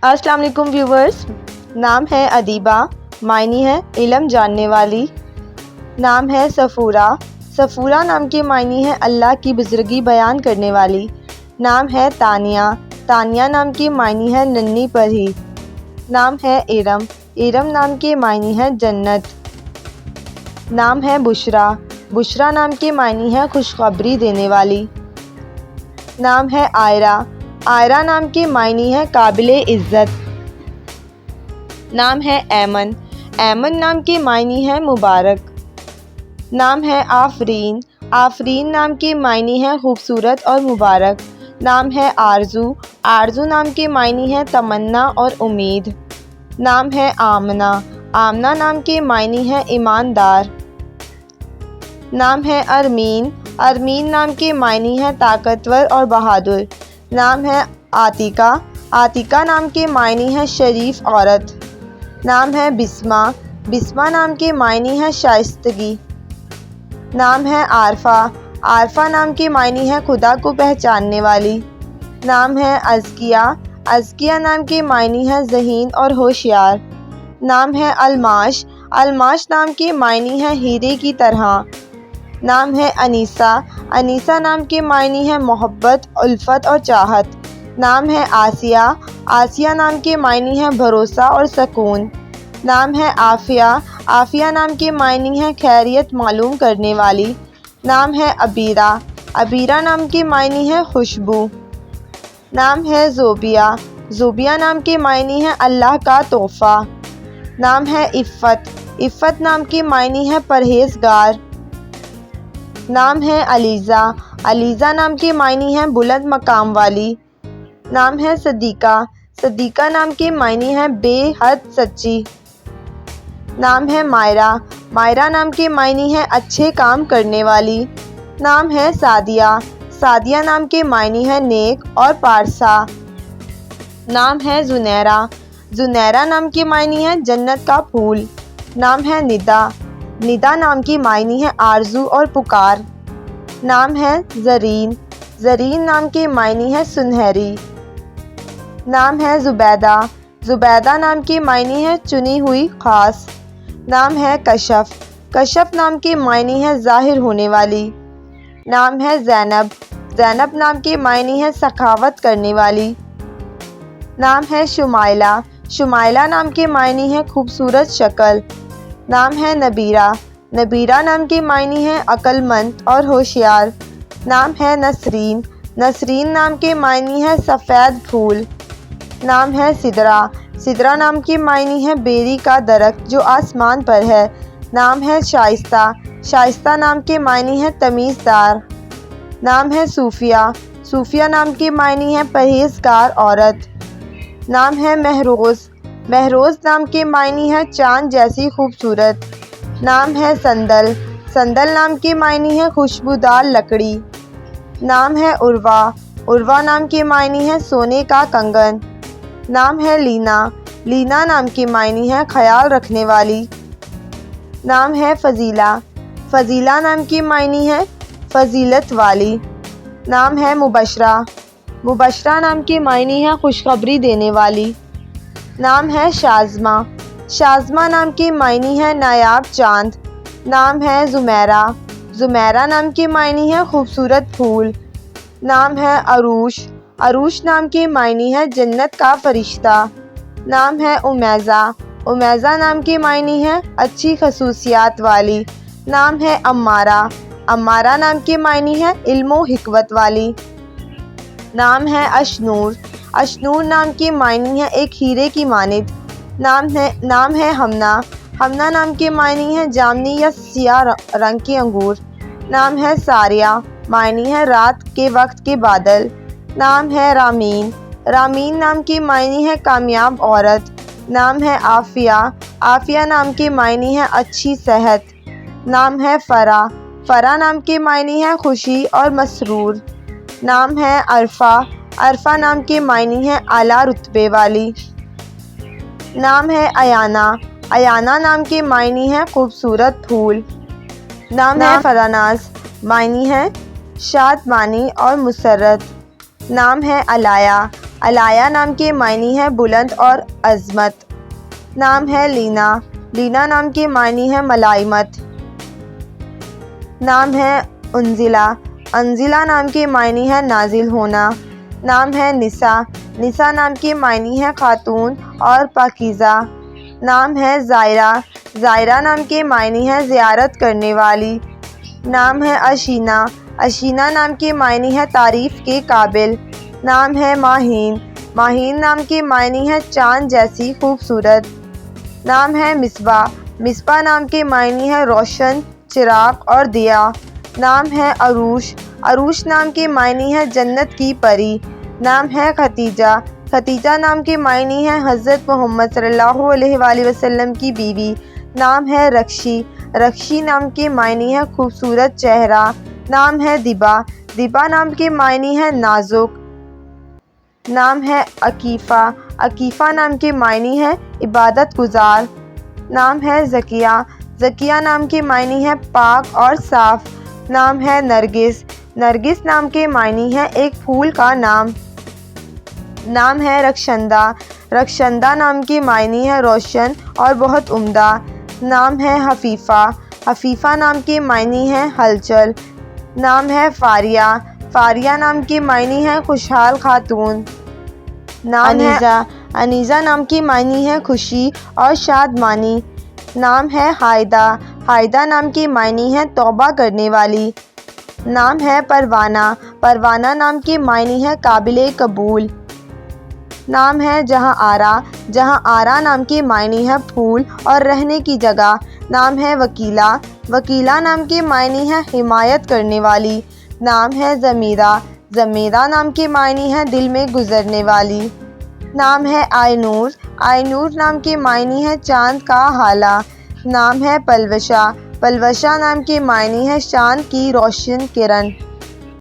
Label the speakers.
Speaker 1: السلام علیکم ویورز، نام ہے ادیبہ، معنی ہے علم جاننے والی۔ نام ہے صفورہ، صفورہ نام کے معنی ہے اللہ کی بزرگی بیان کرنے والی۔ نام ہے تانیہ، تانیہ نام کے معنی ہے ننھی پری۔ نام ہے ارم، ارم نام کے معنی ہے جنت۔ نام ہے بشریٰ، بشریٰ نام کے معنی ہے خوشخبری دینے والی۔ نام ہے عائرہ، عائرہ نام کے معنی ہے قابل عزت۔ نام ہے ایمن، ایمن نام کے معنی ہے مبارک۔ نام ہے آفرین، آفرین نام کے معنی ہے خوبصورت اور مبارک۔ نام ہے آرزو، آرزو نام کے معنی ہے تمنا اور امید۔ نام ہے آمنہ، آمنہ نام کے معنی ہے ایماندار۔ نام ہے ارمین، ارمین نام کے معنی ہے طاقتور اور بہادر۔ نام ہے عاتکہ، عاتکہ نام کے معنی ہے شریف عورت۔ نام ہے بسمہ، بسمہ نام کے معنی ہے شائستگی۔ نام ہے عارفہ، عارفہ نام کے معنی ہے خدا کو پہچاننے والی۔ نام ہے ازکیہ، ازکیہ نام کے معنی ہے ذہین اور ہوشیار۔ نام ہے الماش، الماش نام کے معنی ہے ہیرے کی طرح۔ نام ہے انیسہ، انیسہ نام کے معنی ہے محبت، الفت اور چاہت۔ نام ہے آسیہ، آسیہ نام کے معنی ہے بھروسہ اور سکون۔ نام ہے عافیہ، عافیہ نام کے معنی ہے خیریت معلوم کرنے والی۔ نام ہے عبیرہ، عبیرہ نام کے معنی ہے خوشبو۔ نام ہے زوبیہ، زوبیہ نام کے معنی ہے اللہ کا تحفہ۔ نام ہے عفت، عفت نام کے معنی ہے پرہیزگار۔ نام ہے علیزہ، علیزہ نام کے معنی ہے بلند مقام والی۔ نام ہے صدیقہ، صدیقہ نام کے معنی ہے بے حد سچی۔ نام ہے مائرہ، مائرہ نام کے معنی ہے اچھے کام کرنے والی۔ نام ہے سعدیہ، سعدیہ نام کے معنی ہے نیک اور پارسا۔ نام ہے زنیرہ، زنیرہ نام کے معنی ہے جنت کا پھول۔ نام ہے ندا، ندا نام کی معنی ہے آرزو اور پکار۔ نام ہے زرین، زرین نام کے معنی ہے سنہری۔ نام ہے زبیدہ، زبیدہ نام کے معنی ہے چنی ہوئی خاص۔ نام ہے کشف، کشف نام کے معنی ہے ظاہر ہونے والی۔ نام ہے زینب، زینب نام کے معنی ہے سخاوت کرنے والی۔ نام ہے شمائلہ، شمائلہ نام کے معنی ہے خوبصورت شکل۔ نام ہے نبیرہ، نبیرہ نام کے معنی ہے عقل مند اور ہوشیار۔ نام ہے نسرین، نسرین نام کے معنی ہے سفید پھول۔ نام ہے سدرہ، سدرہ نام کے معنی ہے بیری کا درخت جو آسمان پر ہے۔ نام ہے شائستہ، شائستہ نام کے معنی ہے تمیزدار۔ نام ہے صوفیہ، صوفیہ نام کے معنی ہے پرہیزگار عورت۔ نام ہے مہروز، مہروز نام کے معنی ہے چاند جیسی خوبصورت۔ نام ہے سندل، سندل نام کے معنی ہے خوشبودار لکڑی۔ نام ہے عروہ، عروہ نام کے معنی ہے سونے کا کنگن۔ نام ہے لینا، لینا نام کے معنی ہے خیال رکھنے والی۔ نام ہے فضیلہ، فضیلہ نام کے معنی ہے فضیلت والی۔ نام ہے مبشرہ، مبشرہ نام کے معنی ہے خوشخبری دینے والی۔ نام ہے شازمہ، شازمہ نام کے معنی ہے نایاب چاند۔ نام ہے زمیرہ، زمیرہ نام کے معنی ہے خوبصورت پھول۔ نام ہے عروش، عروش نام کے معنی ہے جنت کا فرشتہ۔ نام ہے امیزہ، امیزہ نام کے معنی ہے اچھی خصوصیات والی۔ نام ہے امارہ، امارہ نام کے معنی ہے علم و حکمت والی۔ نام ہے اشنور، اشنور نام کے معنی ہے ایک ہیرے کی مانند۔ نام ہے ہمنا، ہمنا نام کے معنی ہے جامنی یا سیاہ رنگ کے انگور۔ نام ہے ساریہ، معنی ہے رات کے وقت کے بادل۔ نام ہے رامین، رامین نام کے معنی ہے کامیاب عورت۔ نام ہے عافیہ، عافیہ نام کے معنی ہے اچھی صحت۔ نام ہے فرح، فرح نام کے معنی ہے خوشی اور مسرور۔ نام ہے عرفہ، عرفہ نام کے معنی ہے اعلیٰ رتبے والی۔ نام ہے ایانہ، ایانہ نام کے معنی ہے خوبصورت پھول۔ نام ہے فراناز، معنی ہے شادمانی اور مسرت۔ نام ہے علایا، علایا نام کے معنی ہے بلند اور عظمت۔ نام ہے لینا، لینا نام کے معنی ہے ملائمت۔ نام ہے انزلہ، انزلہ نام کے معنی ہے نازل ہونا۔ نام ہے نسا، نسا نام کے معنی ہے خاتون اور پاکیزہ۔ نام ہے زائرہ، زائرہ نام کے معنی ہے زیارت کرنے والی۔ نام ہے اشینہ، اشینہ نام کے معنی ہے تعریف کے قابل۔ نام ہے ماہین، ماہین نام کے معنی ہے چاند جیسی خوبصورت۔ نام ہے مصباح، مصباح نام کے معنی ہے روشن چراغ اور دیا۔ نام ہے عروش، عروش نام کے معنی ہے جنت کی پری۔ نام ہے ختیجہ، ختیجہ نام کے معنی ہے حضرت محمد صلی اللہ علیہ وآلہ وسلم کی بیوی۔ نام ہے رکشی، رکشی نام کے معنی ہے خوبصورت چہرہ۔ نام ہے دبا، دبا نام کے معنی ہے نازک۔ نام ہے عکیفہ، عکیفہ نام کے معنی ہے عبادت گزار۔ نام ہے زکیہ، زکیہ نام کے معنی ہے پاک اور صاف۔ نام ہے نرگس، نرگس نام کے معنی ہے ایک پھول کا نام۔ نام ہے رخشندہ، رخشندہ نام کے معنی ہے روشن اور بہت عمدہ۔ نام ہے حفیفہ، حفیفہ نام کے معنی ہے ہلچل۔ نام ہے فاریہ، فاریہ نام کے معنی ہے خوشحال خاتون۔ نام ہے انیزہ، انیزہ نام کے معنی ہے خوشی اور شادمانی۔ نام ہے ہائدہ، ہائدہ نام کے معنی ہے توبہ کرنے والی۔ نام ہے پروانہ، پروانہ نام کے معنی ہے قابل قبول۔ نام ہے جہاں آرا، جہاں آرا نام کے معنی ہے پھول اور رہنے کی جگہ۔ نام ہے وکیلہ، وکیلہ نام کے معنی ہے حمایت کرنے والی۔ نام ہے ضمیرہ، ضمیرہ نام کے معنی ہے دل میں گزرنے والی۔ نام ہے آئے نور، آئے نور نام کے معنی ہے چاند کا ہالہ۔ نام ہے پلوشہ، پلوشہ نام کے معنی ہے چاند کی روشن کرن۔